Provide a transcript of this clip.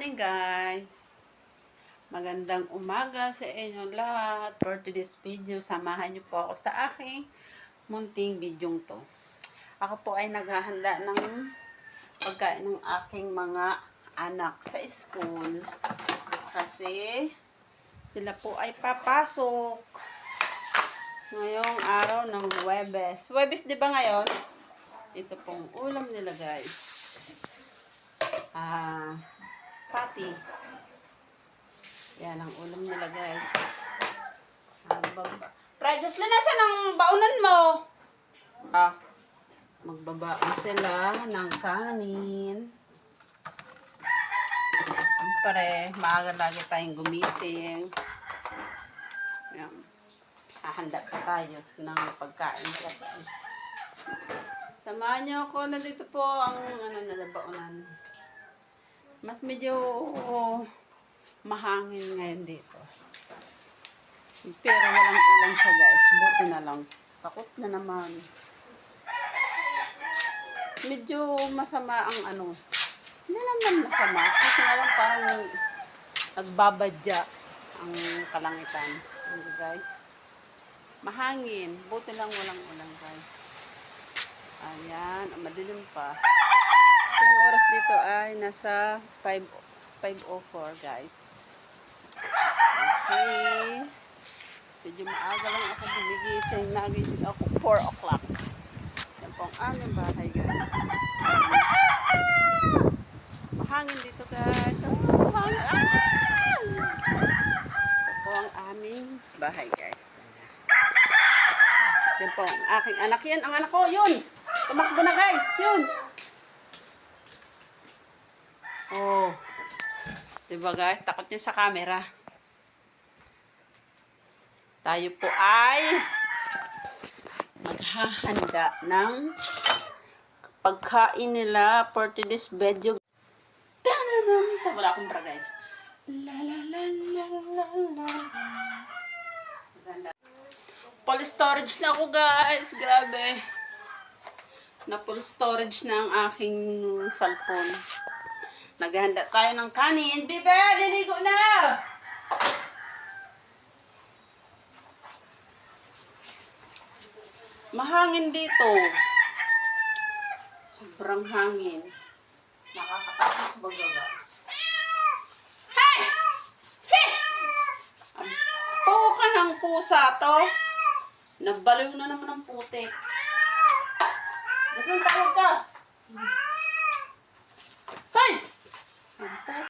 morning guys! Magandang umaga sa inyo lahat. For today's video, samahan niyo po ako sa aking munting video to. Ako po ay naghahanda ng pagkain ng aking mga anak sa school. Kasi sila po ay papasok ngayong araw ng Huwebes. Huwebes di ba ngayon? Ito pong ulam nila guys. Pati. Yan ang ulam nila guys. Fried rice na nasa ng baunan mo. Magbabaon sila ng kanin. Siyempre, maaga lagi tayong gumising. Yan. Hahanda pa tayo ng pagkain sa guys. Samahan niyo ako. Nandito po ang baunan. Mas medyo mahangin ngayon dito. Pero walang ulan siya guys. Buti na lang. Takot na naman. Medyo masama ang Hindi naman masama. Kasi nga lang parang nagbabadya ang kalangitan. Guys. Mahangin. Buti lang walang ulan guys. Ayan. Madilim pa. Yung oras dito ay nasa 5:04 guys. Okay. Medyo maaga lang ako gumigising. Nagising ako 4 o'clock. Yan po ang aming bahay guys. Mahangin dito guys. Mahangin. Yan po ang aming bahay guys. Yan po ang aking anak. Yan ang anak ko. Yun. Tumakbo na guys. Yun. Oh. Diba guys? Takot niya sa camera. Tayo po ay maghahanda ng pagkain nila for today's video. Wala akong bra guys. La la la la la la. Full storage na ako guys. Grabe. Na full storage na ang aking cellphone. Naghahanda tayo ng kanin. Bibe, liligo na! Mahangin dito. Sobrang hangin. Nakakatakot baga guys. Hey! Hey! Ang puka ng pusa to. Nagbaliw na naman ang putik. Dapat tawag ka. Hey!